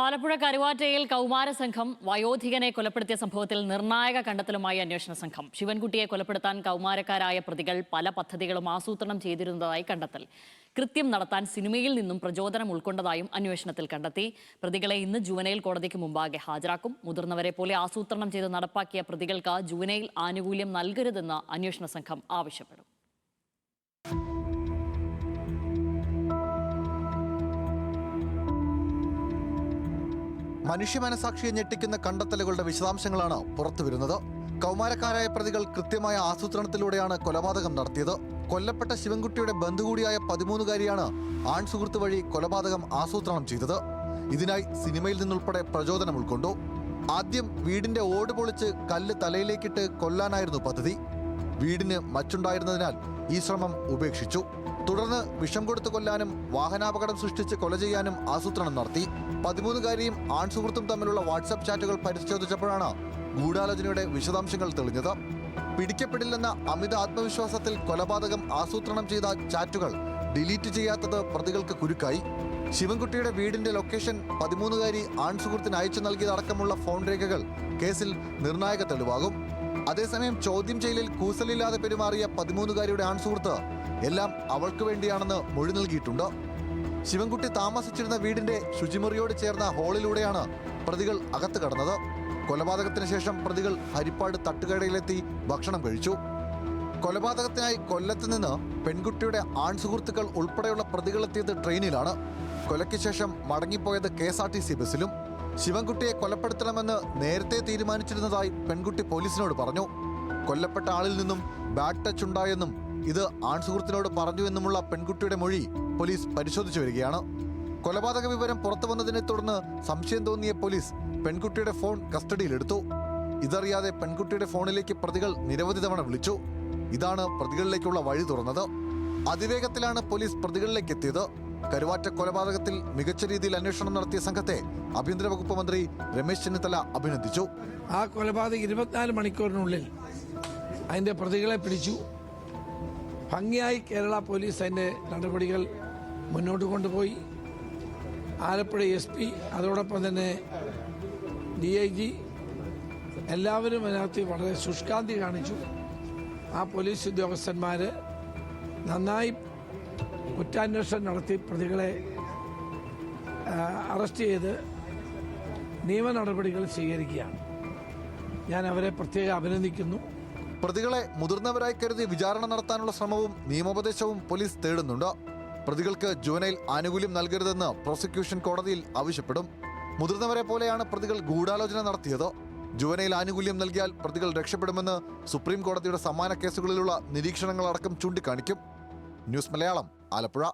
ആലപ്പുഴ കരുവാറ്റയിൽ കൗമാര സംഘം വയോധികനെ കൊലപ്പെടുത്തിയ സംഭവത്തിൽ നിർണായക കണ്ടെത്തലുമായി അന്വേഷണ സംഘം. ശിവൻകുട്ടിയെ കൊലപ്പെടുത്താൻ കൗമാരക്കാരായ പ്രതികൾ പല പദ്ധതികളും ആസൂത്രണം ചെയ്തിരുന്നതായി കണ്ടെത്തൽ. കൃത്യം നടത്താൻ സിനിമയിൽ നിന്നും പ്രചോദനം ഉൾക്കൊണ്ടതായും അന്വേഷണത്തിൽ കണ്ടെത്തി. പ്രതികളെ ഇന്ന് ജുവനൈൽ കോടതിക്ക് മുമ്പാകെ ഹാജരാക്കും. മുതിർന്നവരെ പോലെ ആസൂത്രണം ചെയ്ത് നടപ്പാക്കിയ പ്രതികൾക്ക് ജുവനൈൽ ആനുകൂല്യം നൽകരുതെന്ന് അന്വേഷണ സംഘം ആവശ്യപ്പെടും. മനുഷ്യ മനസാക്ഷിയെ ഞെട്ടിക്കുന്ന കണ്ടെത്തലുകളുടെ വിശദാംശങ്ങളാണ് പുറത്തുവരുന്നത്. കൗമാരക്കാരായ പ്രതികൾ കൃത്യമായ ആസൂത്രണത്തിലൂടെയാണ് കൊലപാതകം നടത്തിയത്. കൊല്ലപ്പെട്ട ശിവൻകുട്ടിയുടെ ബന്ധുകൂടിയായ 13-കാരിയാണ് ആൺസുഹൃത്ത് വഴി കൊലപാതകം ആസൂത്രണം ചെയ്തത്. ഇതിനായി സിനിമയിൽ നിന്നുൾപ്പെടെ പ്രചോദനം ഉൾക്കൊണ്ടു. ആദ്യം വീടിന്റെ ഓട് പൊളിച്ച് കല്ല് തലയിലേക്കിട്ട് കൊല്ലാനായിരുന്നു പദ്ധതി. വീടിന് മച്ചുണ്ടായിരുന്നതിനാൽ ഈ ശ്രമം ഉപേക്ഷിച്ചു. തുടർന്ന് വിഷം കൊടുത്തു കൊല്ലാനും വാഹനാപകടം സൃഷ്ടിച്ച് കൊല ചെയ്യാനും ആസൂത്രണം നടത്തി. 13-കാരിയും ആൺസുഹൃത്തും തമ്മിലുള്ള വാട്സാപ്പ് ചാറ്റുകൾ പരിശോധിച്ചപ്പോഴാണ് ഗൂഢാലോചനയുടെ വിശദാംശങ്ങൾ തെളിഞ്ഞത്. പിടിക്കപ്പെടില്ലെന്ന അമിത ആത്മവിശ്വാസത്തിൽ കൊലപാതകം ആസൂത്രണം ചെയ്ത ചാറ്റുകൾ ഡിലീറ്റ് ചെയ്യാത്തത് പ്രതികൾക്ക് കുരുക്കായി. ശിവൻകുട്ടിയുടെ വീടിന്റെ ലൊക്കേഷൻ 13-കാരി ആൺസുഹൃത്തിന് അയച്ചു നൽകിയതടക്കമുള്ള ഫോൺ രേഖകൾ കേസിൽ നിർണായക തെളിവാകും. അതേസമയം ചോദ്യം ചെയ്യലിൽ കൂസലില്ലാതെ പെരുമാറിയ 13-കാരിയുടെ ആൺസുഹൃത്ത് എല്ലാം അവൾക്ക് വേണ്ടിയാണെന്ന് മൊഴി നൽകിയിട്ടുണ്ട്. ശിവൻകുട്ടി താമസിച്ചിരുന്ന വീടിന്റെ ശുചിമുറിയോട് ചേർന്ന ഹാളിലൂടെയാണ് പ്രതികൾ അകത്ത് കടന്നത്. കൊലപാതകത്തിന് ശേഷം പ്രതികൾ ഹരിപ്പാട് തട്ടുകടയിലെത്തി ഭക്ഷണം കഴിച്ചു. കൊലപാതകത്തിനായി കൊല്ലത്ത് നിന്ന് പെൺകുട്ടിയുടെ ആൺസുഹൃത്തുക്കൾ ഉൾപ്പെടെയുള്ള പ്രതികളെത്തിയത് ട്രെയിനിലാണ്. കൊലയ്ക്ക് ശേഷം മടങ്ങിപ്പോയത് KSRTC ബസ്സിലും. ശിവൻകുട്ടിയെ കൊലപ്പെടുത്തണമെന്ന് നേരത്തെ തീരുമാനിച്ചിരുന്നതായി പെൺകുട്ടി പോലീസിനോട് പറഞ്ഞു. കൊല്ലപ്പെട്ട ആളിൽ നിന്നും ബാഡ് ടച്ച് ഉണ്ടായെന്നും ഇത് ആൺസുഹൃത്തിനോട് പറഞ്ഞുവെന്നുമുള്ള പെൺകുട്ടിയുടെ മൊഴി പോലീസ് പരിശോധിച്ചു വരികയാണ്. കൊലപാതക വിവരം പുറത്തു വന്നതിനെ തുടർന്ന് സംശയം തോന്നിയ പോലീസ് പെൺകുട്ടിയുടെ ഫോൺ കസ്റ്റഡിയിലെടുത്തു. ഇതറിയാതെ പെൺകുട്ടിയുടെ ഫോണിലേക്ക് പ്രതികൾ നിരവധി തവണ വിളിച്ചു. ഇതാണ് പ്രതികളിലേക്കുള്ള വഴി തുറന്നത്. അതിവേഗത്തിലാണ് പോലീസ് പ്രതികളിലേക്ക് എത്തിയത്. കരുവാറ്റ കൊലപാതകത്തിൽ മികച്ച രീതിയിൽ അന്വേഷണം നടത്തിയ സംഘത്തെ ആഭ്യന്തര വകുപ്പ് മന്ത്രി രമേശ് ചെന്നിത്തല അഭിനന്ദിച്ചു. ആ കൊലപാതകം 24 മണിക്കൂറിനുള്ളിൽ അതിന്റെ പ്രതികളെ പിടിച്ചു. ഭംഗിയായി കേരള പോലീസ് അതിന്റെ നടപടികൾ മുന്നോട്ട് കൊണ്ടുപോയി. ആലപ്പുഴ SP അതോടൊപ്പം തന്നെ DIG എല്ലാവരും അതിനകത്ത് വളരെ ശുഷ്കാന്തി കാണിച്ചു. ആ പോലീസ് ഉദ്യോഗസ്ഥന്മാർ നന്നായി കുറ്റാന്വേഷണം നടത്തി പ്രതികളെ അറസ്റ്റ് ചെയ്ത് നിയമ നടപടികൾ സ്വീകരിക്കുകയാണ്. ഞാൻ അവരെ പ്രത്യേകം അഭിനന്ദിക്കുന്നു. പ്രതികളെ മുതിർന്നവരായി കരുതി വിചാരണ നടത്താനുള്ള ശ്രമവും നിയമോപദേശവും പോലീസ് തേടുന്നുണ്ട്. പ്രതികൾക്ക് ജുവനൈൽ ആനുകൂല്യം നൽകരുതെന്ന് പ്രോസിക്യൂഷൻ കോടതിയിൽ ആവശ്യപ്പെടും. മുതിർന്നവരെ പോലെയാണ് പ്രതികൾ ഗൂഢാലോചന നടത്തിയത്. ജുവനൈൽ ആനുകൂല്യം നൽകിയാൽ പ്രതികൾ രക്ഷപ്പെടുമെന്ന് സുപ്രീം കോടതിയുടെ സമാന കേസുകളിലുള്ള നിരീക്ഷണങ്ങളടക്കം ചൂണ്ടിക്കാണിക്കും. ന്യൂസ് മലയാളം, ആലപ്പുഴ.